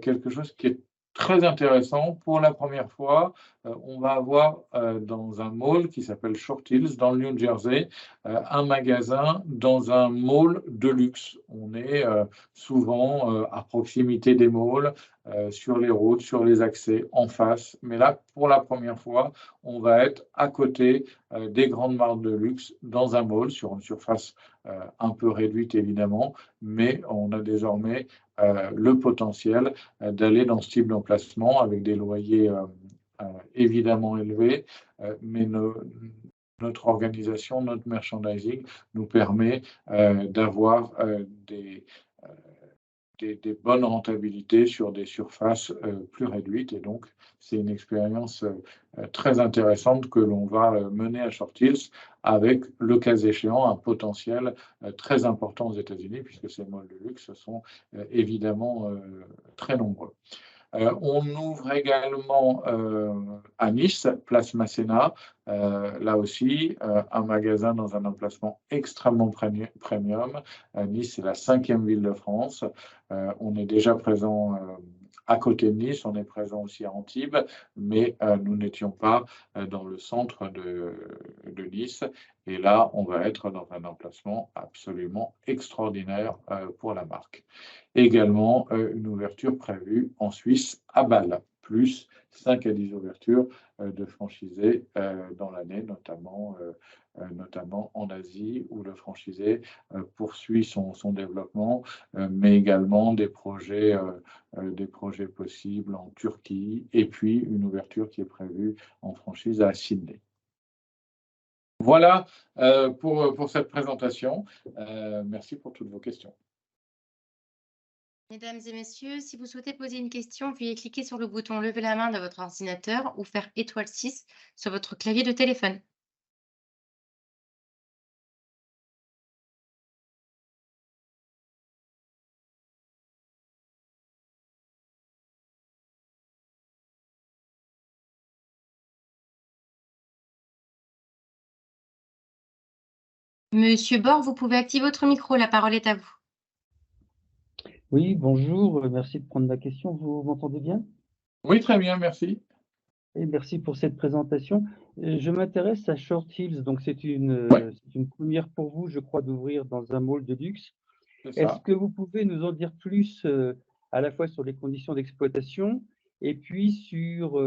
S1: quelque chose qui est très intéressant, pour la première fois, on va avoir dans un mall qui s'appelle Short Hills, dans le New Jersey, un magasin dans un mall de luxe. On est souvent à proximité des malls, sur les routes, sur les accès, en face. Mais là, pour la première fois, on va être à côté des grandes marques de luxe dans un mall, sur une surface un peu réduite évidemment, mais on a désormais le potentiel d'aller dans ce type d'emplacement avec des loyers évidemment élevés, mais notre organisation, notre merchandising nous permet d'avoir des bonnes rentabilités sur des surfaces plus réduites. Et donc, c'est une expérience très intéressante que l'on va mener à Short Hills avec, le cas échéant, un potentiel très important aux États-Unis, puisque ces malls de luxe sont évidemment très nombreux. On ouvre également à Nice, place Masséna, là aussi, un magasin dans un emplacement extrêmement premium. Nice, c'est la 5e ville de France. On est déjà présent à côté de Nice, on est présent aussi à Antibes, mais nous n'étions pas dans le centre de Nice. Nice. Et là, on va être dans un emplacement absolument extraordinaire pour la marque. Également, une ouverture prévue en Suisse à Bâle, plus 5 à 10 ouvertures de franchisés dans l'année, notamment en Asie, où le franchisé poursuit son développement, mais également des projets possibles en Turquie, et puis une ouverture qui est prévue en franchise à Sydney. Voilà pour cette présentation. Merci pour toutes vos questions.
S2: Mesdames et messieurs, si vous souhaitez poser une question, veuillez cliquer sur le bouton lever la main de votre ordinateur ou faire étoile 6 sur votre clavier de téléphone. Monsieur Bord, vous pouvez activer votre micro, la parole est à vous.
S3: Oui, bonjour, merci de prendre ma question. Vous m'entendez bien?
S1: Oui, très bien, merci.
S3: Et merci pour cette présentation. Je m'intéresse à Short Hills, donc c'est une première pour vous, je crois, d'ouvrir dans un mall de luxe.
S1: C'est
S3: Est-ce
S1: ça.
S3: que vous pouvez nous en dire plus à la fois sur les conditions d'exploitation et puis sur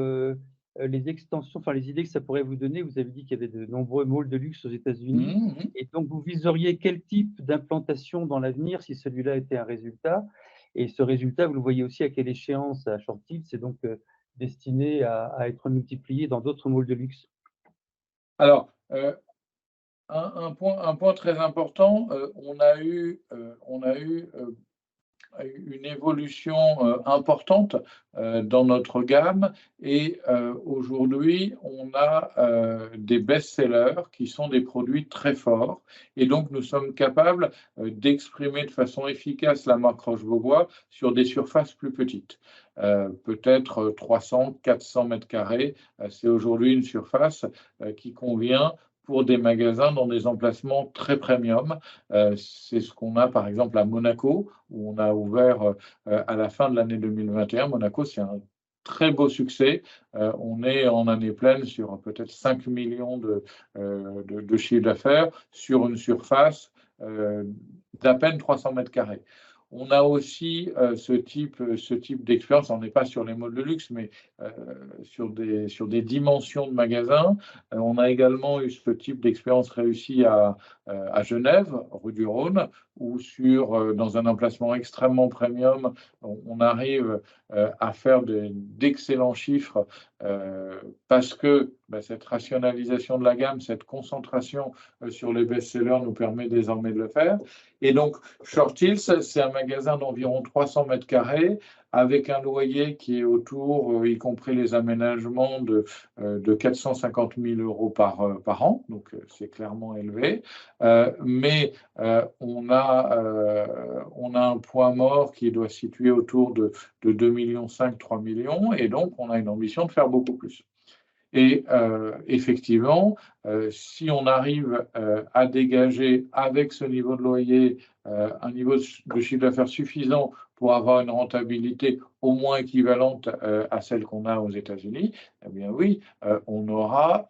S3: les extensions, enfin les idées que ça pourrait vous donner? Vous avez dit qu'il y avait de nombreux malls de luxe aux États-Unis. Et donc vous viseriez quel type d'implantation dans l'avenir si celui-là était un résultat? Et ce résultat, vous le voyez aussi à quelle échéance à Short Hills? C'est donc destiné à être multiplié dans d'autres malls de luxe?
S1: Alors, un point très important, on a eu une évolution importante dans notre gamme, et aujourd'hui, on a des best-sellers qui sont des produits très forts, et donc nous sommes capables d'exprimer de façon efficace la marque Roche-Beaubois sur des surfaces plus petites. Peut-être 300, 400 mètres carrés, c'est aujourd'hui une surface qui convient pour des magasins dans des emplacements très premium. C'est ce qu'on a par exemple à Monaco, où on a ouvert à la fin de l'année 2021. Monaco, c'est un très beau succès. On est en année pleine sur peut-être 5 millions de chiffre d'affaires sur une surface d'à peine 300 mètres carrés. On a aussi ce type d'expérience, on n'est pas sur les malls de luxe, mais sur des dimensions de magasins. On a également eu ce type d'expérience réussie à Genève, rue du Rhône, où dans un emplacement extrêmement premium, on arrive à faire d'excellents chiffres parce que cette rationalisation de la gamme, cette concentration sur les best-sellers nous permet désormais de le faire. Et donc, Short Hills, c'est un magasin d'environ 300 mètres carrés avec un loyer qui est autour, y compris les aménagements, de 450 000 € par an. Donc, c'est clairement élevé. Mais on a un point mort qui doit se situer autour de 2,5 millions, 3 millions. Et donc, on a une ambition de faire beaucoup plus. Et effectivement, si on arrive à dégager avec ce niveau de loyer un niveau de chiffre d'affaires suffisant pour avoir une rentabilité au moins équivalente à celle qu'on a aux États-Unis, eh bien oui, on aura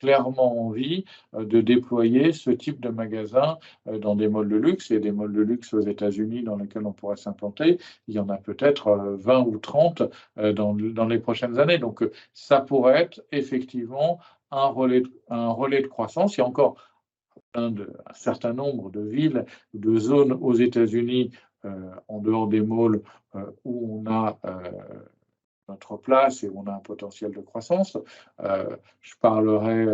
S1: clairement envie de déployer ce type de magasin dans des malls de luxe. Et des malls de luxe aux États-Unis dans lesquels on pourrait s'implanter, il y en a peut-être 20 ou 30 dans les prochaines années. Donc, ça pourrait être effectivement un relais de croissance. Il y a encore un certain nombre de villes, de zones aux États-Unis, en dehors des malls, où on a notre place et on a un potentiel de croissance. Je parlerai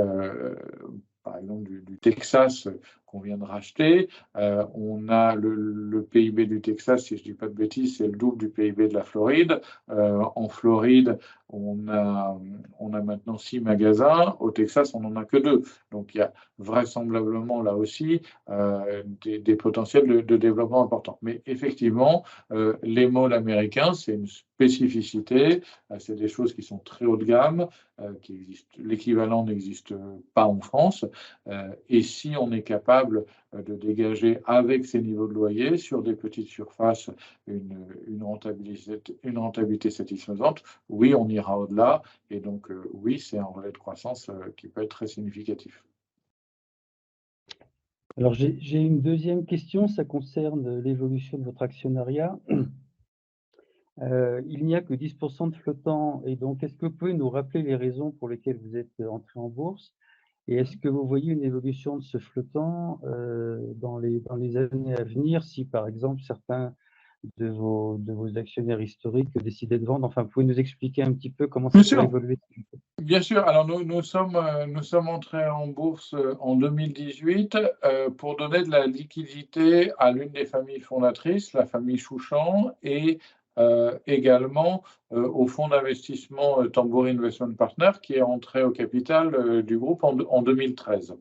S1: par exemple du Texas qu'on vient de racheter. On a le PIB du Texas, si je ne dis pas de bêtises, c'est le double du PIB de la Floride. En Floride, on a maintenant 6 magasins. Au Texas, on n'en a que 2. Donc, il y a vraisemblablement là aussi des potentiels de développement importants. Mais effectivement, les malls américains, c'est une spécificité. C'est des choses qui sont très haut de gamme, qui existent. L'équivalent n'existe pas en France. Et si on est capable de dégager avec ces niveaux de loyer sur des petites surfaces une rentabilité satisfaisante, oui, on ira au-delà. Et donc, oui, c'est un relais de croissance qui peut être très significatif.
S3: Alors, j'ai une deuxième question, ça concerne l'évolution de votre actionnariat. Il n'y a que 10% de flottants, et donc est-ce que vous pouvez nous rappeler les raisons pour lesquelles vous êtes entré en bourse? Et est-ce que vous voyez une évolution de ce flottant dans les années à venir, si par exemple certains de vos actionnaires historiques décidaient de vendre? Enfin, vous pouvez nous expliquer un petit peu comment ça pourrait évoluer?
S1: Bien sûr. Alors, nous sommes entrés en bourse en 2018 pour donner de la liquidité à l'une des familles fondatrices, la famille Chouchan, et également au fonds d'investissement Tambour Investment Partners, qui est entré au capital du groupe en 2013.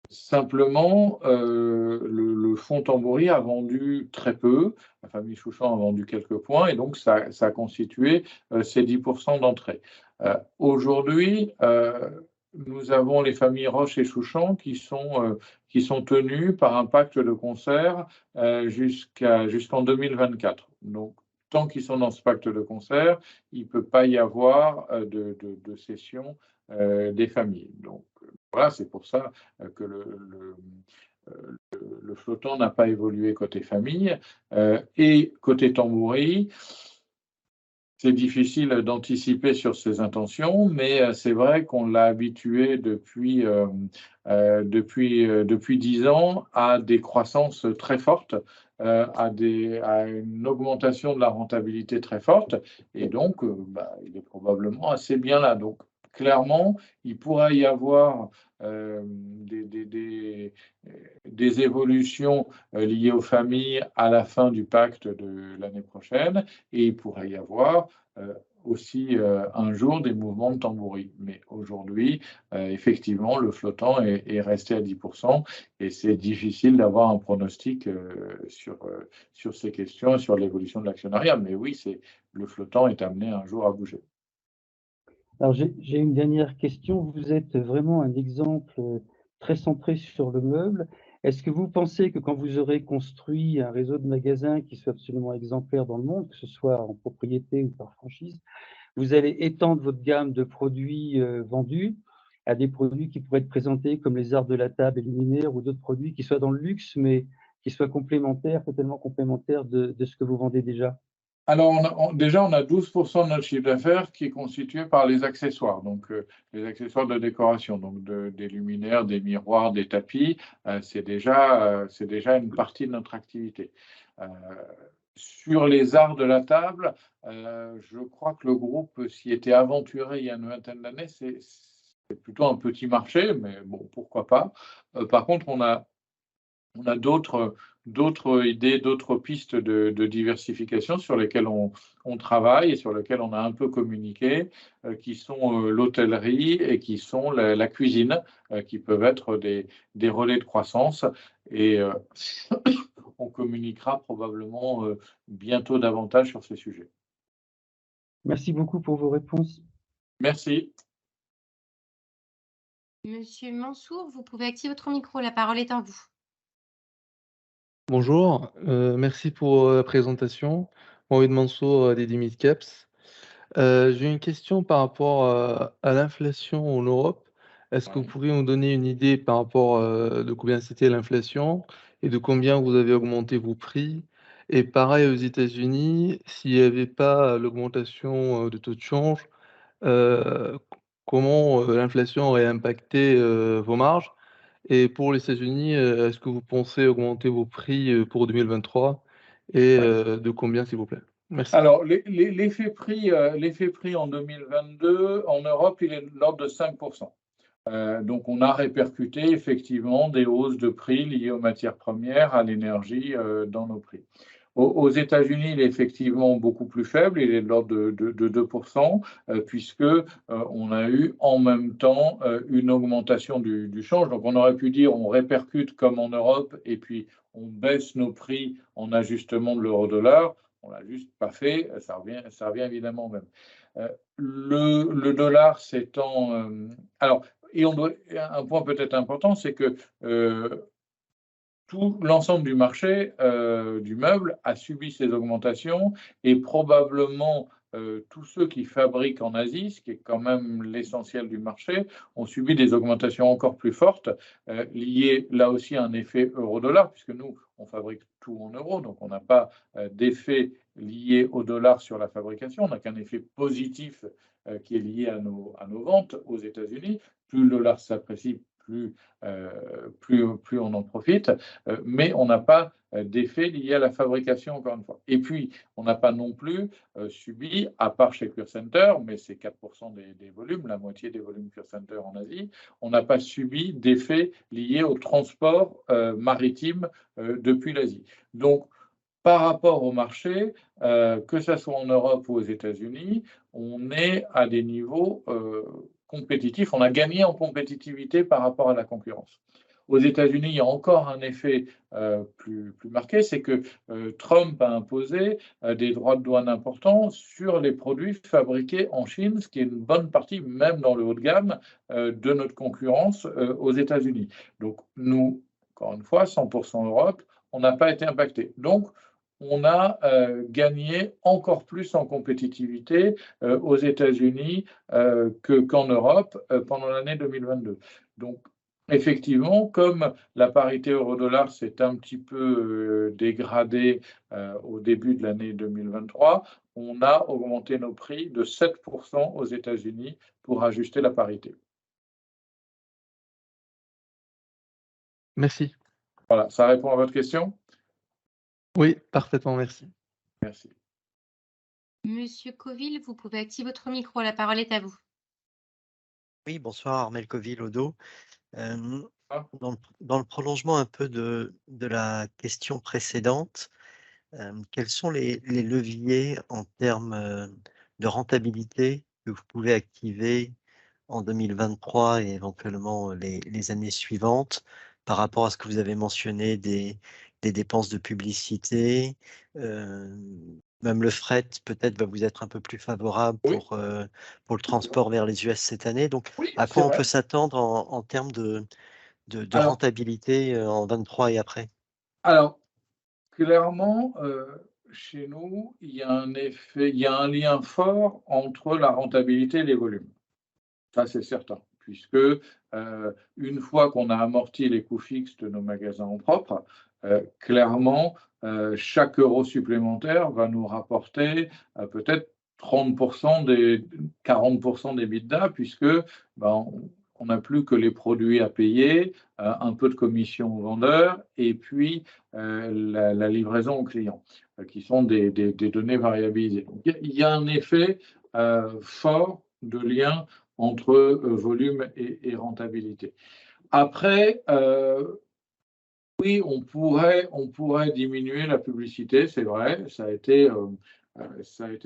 S1: Simplement, le fonds Tambouri a vendu très peu, la famille Chouchan a vendu quelques points, et donc ça a constitué ces 10% d'entrée. Aujourd'hui, nous avons les familles Roche et Chouchan qui sont tenues par un pacte de concert jusqu'en 2024. Donc, tant qu'ils sont dans ce pacte de concert, il ne peut pas y avoir de cession des familles. Donc, voilà, c'est pour ça que le flottant n'a pas évolué côté famille. Et côté Tambouri, c'est difficile d'anticiper sur ses intentions, mais c'est vrai qu'on l'a habitué depuis 10 ans à des croissances très fortes, à une augmentation de la rentabilité très forte, et donc il est probablement assez bien là. Donc, clairement, il pourra y avoir des évolutions liées aux familles à la fin du pacte de l'année prochaine, et il pourrait y avoir aussi un jour des mouvements de Tambouri. Mais aujourd'hui, effectivement, le flottant est resté à 10%, et c'est difficile d'avoir un pronostic sur ces questions et sur l'évolution de l'actionnariat. Mais oui, le flottant est amené un jour à bouger.
S3: Alors, j'ai une dernière question. Vous êtes vraiment un exemple très centré sur le meuble. Est-ce que vous pensez que quand vous aurez construit un réseau de magasins qui soit absolument exemplaire dans le monde, que ce soit en propriété ou par franchise, vous allez étendre votre gamme de produits vendus à des produits qui pourraient être présentés comme les arts de la table et luminaires, ou d'autres produits qui soient dans le luxe, mais qui soient complémentaires, totalement complémentaires de ce que vous vendez déjà?
S1: Alors, déjà, on a 12% de notre chiffre d'affaires qui est constitué par les accessoires, donc les accessoires de décoration, donc des luminaires, des miroirs, des tapis, c'est déjà une partie de notre activité. Sur les arts de la table, je crois que le groupe s'y était aventuré il y a une vingtaine d'années. C'est plutôt un petit marché, mais bon, pourquoi pas. Par contre, on a d'autres idées, d'autres pistes de diversification sur lesquelles on travaille et sur lesquelles on a un peu communiqué, qui sont l'hôtellerie et qui sont la cuisine, qui peuvent être des relais de croissance. Et on communiquera probablement bientôt davantage sur ces sujets.
S3: Merci beaucoup pour vos réponses.
S1: Merci.
S2: Monsieur Mansour, vous pouvez activer votre micro, la parole est à vous.
S4: Bonjour, merci pour la présentation. Mohamed Mansour, des Midcaps. J'ai une question par rapport à l'inflation en Europe. Est-ce que vous pourriez nous donner une idée par rapport de combien c'était l'inflation et de combien vous avez augmenté vos prix? Et pareil aux États-Unis, s'il n'y avait pas l'augmentation de taux de change, comment l'inflation aurait impacté vos marges? Et pour les États-Unis, est-ce que vous pensez augmenter vos prix pour 2023 et de combien, s'il vous plaît? Merci.
S1: Alors, l'effet prix en 2022, en Europe, il est de l'ordre de 5%. Donc, on a répercuté effectivement des hausses de prix liées aux matières premières, à l'énergie dans nos prix. Aux États-Unis, il est effectivement beaucoup plus faible, il est de l'ordre de 2%, puisque on a eu en même temps une augmentation du change. Donc, on aurait pu dire on répercute comme en Europe et puis on baisse nos prix en ajustement de l'euro-dollar. On ne l'a juste pas fait, ça revient évidemment au même. Le dollar s'étant... alors, et un point peut-être important, c'est que tout l'ensemble du marché du meuble a subi ces augmentations et probablement tous ceux qui fabriquent en Asie, ce qui est quand même l'essentiel du marché, ont subi des augmentations encore plus fortes, liées là aussi à un effet euro-dollar, puisque nous, on fabrique tout en euros, donc on n'a pas d'effet lié au dollar sur la fabrication, on n'a qu'un effet positif qui est lié à nos ventes aux États-Unis. Plus le dollar s'apprécie, plus on en profite, mais on n'a pas d'effet lié à la fabrication, encore une fois. Et puis, on n'a pas non plus subi, à part chez Cure Center, mais c'est 4% des volumes, la moitié des volumes Cure Center en Asie, on n'a pas subi d'effet lié au transport maritime depuis l'Asie. Donc, par rapport au marché, que ce soit en Europe ou aux États-Unis, on est à des niveaux compétitifs. On a gagné en compétitivité par rapport à la concurrence. Aux États-Unis, il y a encore un effet plus marqué, c'est que Trump a imposé des droits de douane importants sur les produits fabriqués en Chine, ce qui est une bonne partie, même dans le haut de gamme, de notre concurrence aux États-Unis. Donc nous, encore une fois, 100% Europe, on n'a pas été impacté. Donc, on a gagné encore plus en compétitivité aux États-Unis qu'en Europe pendant l'année 2022. Donc, effectivement, comme la parité euro-dollar s'est un petit peu dégradée au début de l'année 2023, on a augmenté nos prix de 7% aux États-Unis pour ajuster la parité.
S4: Merci.
S1: Voilà, ça répond à votre question?
S4: Oui, parfaitement, merci.
S1: Merci.
S2: Monsieur Coville, vous pouvez activer votre micro, la parole est à vous.
S5: Oui, bonsoir, Armel Coville, Odo.
S1: Ah.
S5: Dans le prolongement un peu de la question précédente, quels sont les leviers en termes de rentabilité que vous pouvez activer en 2023 et éventuellement les années suivantes par rapport à ce que vous avez mentionné des dépenses de publicité, même le fret peut-être va vous être un peu plus favorable
S1: Oui.
S5: pour le transport vers les US cette année. Donc,
S1: Oui,
S5: à
S1: c'est
S5: quoi on
S1: vrai.
S5: peut s'attendre en termes de
S1: Alors,
S5: rentabilité en 23 et après?
S1: Alors, clairement, chez nous, il y a un lien fort entre la rentabilité et les volumes. Ça, c'est certain, puisque une fois qu'on a amorti les coûts fixes de nos magasins en propre, clairement, chaque euro supplémentaire va nous rapporter peut-être 30% 40% des EBITDA, puisque on n'a plus que les produits à payer, un peu de commission aux vendeurs, et puis la livraison aux clients, qui sont des données variabilisées. Donc, il y a un effet fort de lien entre volume et rentabilité. Après, oui, on pourrait diminuer la publicité, c'est vrai, ça a été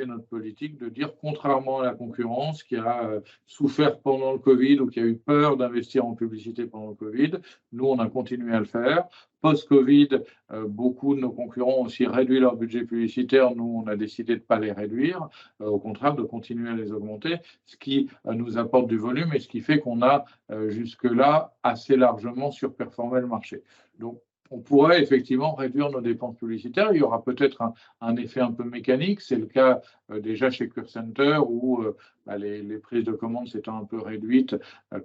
S1: notre politique de dire, contrairement à la concurrence qui a souffert pendant le Covid ou qui a eu peur d'investir en publicité pendant le Covid, nous, on a continué à le faire. Post-Covid, beaucoup de nos concurrents ont aussi réduit leur budget publicitaire. Nous, on a décidé de ne pas les réduire, au contraire, de continuer à les augmenter, ce qui nous apporte du volume et ce qui fait qu'on a jusque-là assez largement surperformé le marché. Donc, on pourrait effectivement réduire nos dépenses publicitaires. Il y aura peut-être un effet un peu mécanique. C'est le cas déjà chez Cure Center où les prises de commandes s'étant un peu réduites,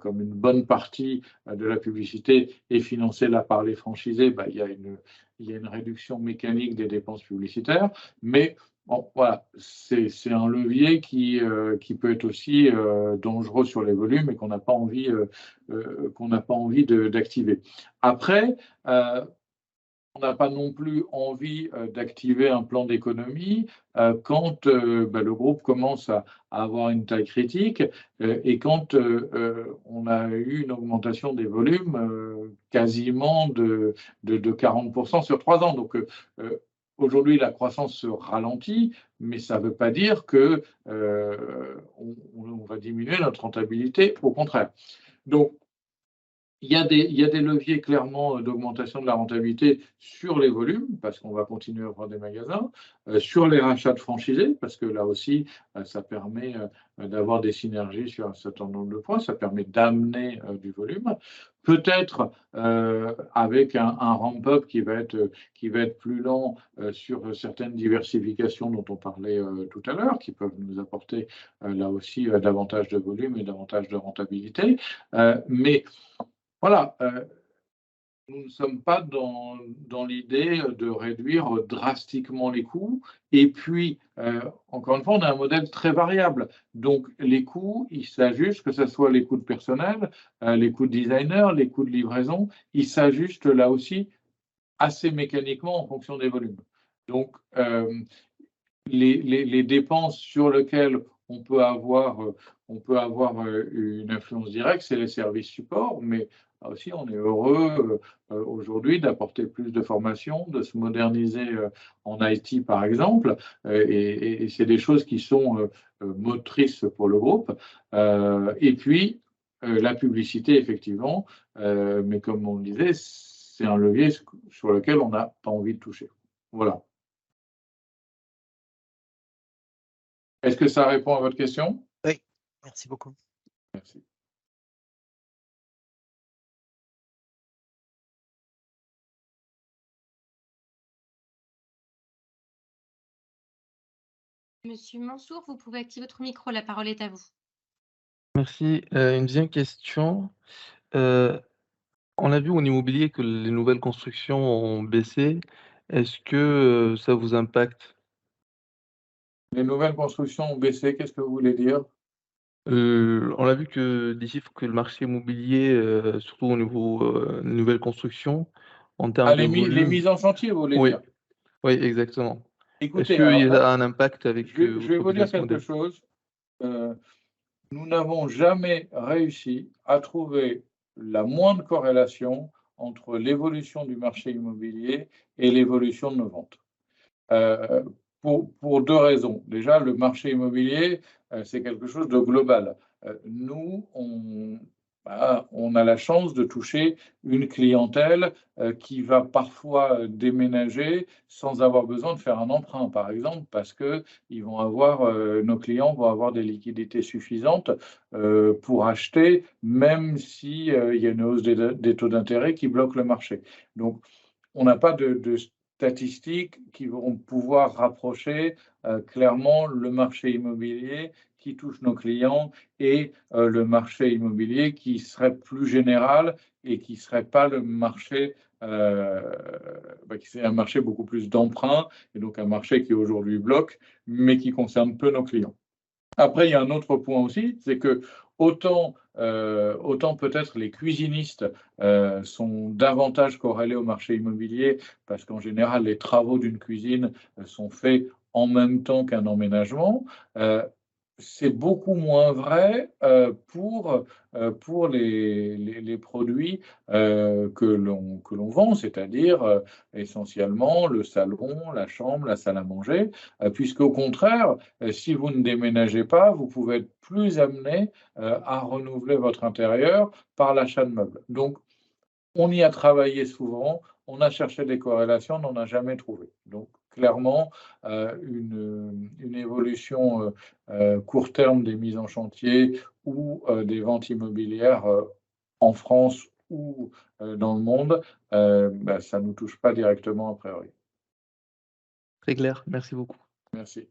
S1: comme une bonne partie de la publicité est financée là par les franchisés, il y a une réduction mécanique des dépenses publicitaires. Mais bon, voilà, c'est un levier qui peut être aussi dangereux sur les volumes et qu'on n'a pas envie d'activer. Après, on n'a pas non plus envie d'activer un plan d'économie quand le groupe commence à avoir une taille critique et quand on a eu une augmentation des volumes quasiment de 40% sur 3 ans. Donc, aujourd'hui, la croissance se ralentit, mais ça ne veut pas dire qu'on va diminuer notre rentabilité, au contraire. Donc, Il y a des leviers clairement d'augmentation de la rentabilité sur les volumes, parce qu'on va continuer à avoir des magasins, sur les rachats de franchisés, parce que là aussi, ça permet d'avoir des synergies sur un certain nombre de points, ça permet d'amener du volume. Peut-être avec un ramp-up qui va être plus lent sur certaines diversifications dont on parlait tout à l'heure, qui peuvent nous apporter là aussi davantage de volume et davantage de rentabilité. Mais voilà, nous ne sommes pas dans l'idée de réduire drastiquement les coûts. Et puis, encore une fois, on a un modèle très variable. Donc, les coûts, ils s'ajustent, que ce soit les coûts de personnel, les coûts de designer, les coûts de livraison, ils s'ajustent là aussi assez mécaniquement en fonction des volumes. Donc, les dépenses sur lesquelles on peut avoir une influence directe, c'est les services support, mais là aussi, on est heureux aujourd'hui d'apporter plus de formation, de se moderniser en IT, par exemple, et c'est des choses qui sont motrices pour le groupe. Et puis, la publicité, effectivement, mais comme on le disait, c'est un levier sur lequel on n'a pas envie de toucher. Voilà. Est-ce que ça répond à votre question?
S5: Oui, merci beaucoup.
S1: Merci.
S2: Monsieur Mansour, vous pouvez activer votre micro, la parole est à vous.
S4: Merci. Une deuxième question. On a vu en immobilier que les nouvelles constructions ont baissé. Est-ce que ça vous impacte?
S1: Les nouvelles constructions ont baissé, qu'est-ce que vous voulez dire?
S4: On a vu que des chiffres que le marché immobilier, surtout au niveau nouvelles constructions, en termes de
S1: Les
S4: volume.
S1: mises en chantier, vous voulez
S4: Oui,
S1: dire?
S4: oui, exactement. Est-ce
S1: Écoutez,
S4: qu'il
S1: alors
S4: y
S1: là,
S4: a un impact avec
S1: je vais
S4: votre
S1: vous dire
S4: business
S1: quelque
S4: model?
S1: chose. Nous n'avons jamais réussi à trouver la moindre corrélation entre l'évolution du marché immobilier et l'évolution de nos ventes. Pour deux raisons. Déjà, le marché immobilier, c'est quelque chose de global. Nous, on a la chance de toucher une clientèle qui va parfois déménager sans avoir besoin de faire un emprunt, par exemple, parce que nos clients vont avoir des liquidités suffisantes pour acheter, même s'il y a une hausse des taux d'intérêt qui bloque le marché. Donc, on n'a pas de statistiques qui vont pouvoir rapprocher clairement le marché immobilier qui touche nos clients et le marché immobilier qui serait plus général et qui serait pas le marché, qui c'est un marché beaucoup plus d'emprunt et donc un marché qui aujourd'hui bloque, mais qui concerne peu nos clients. Après, il y a un autre point aussi, c'est que autant peut-être les cuisinistes sont davantage corrélés au marché immobilier, parce qu'en général, les travaux d'une cuisine sont faits en même temps qu'un emménagement. C'est beaucoup moins vrai pour les produits que l'on vend, c'est-à-dire essentiellement le salon, la chambre, la salle à manger, puisqu'au contraire, si vous ne déménagez pas, vous pouvez être plus amené à renouveler votre intérieur par l'achat de meubles. Donc, on y a travaillé souvent, on a cherché des corrélations, on n'en a jamais trouvé. Donc, clairement, une évolution court terme des mises en chantier ou des ventes immobilières en France ou dans le monde, ça ne nous touche pas directement a priori.
S4: Très clair, merci beaucoup.
S1: Merci.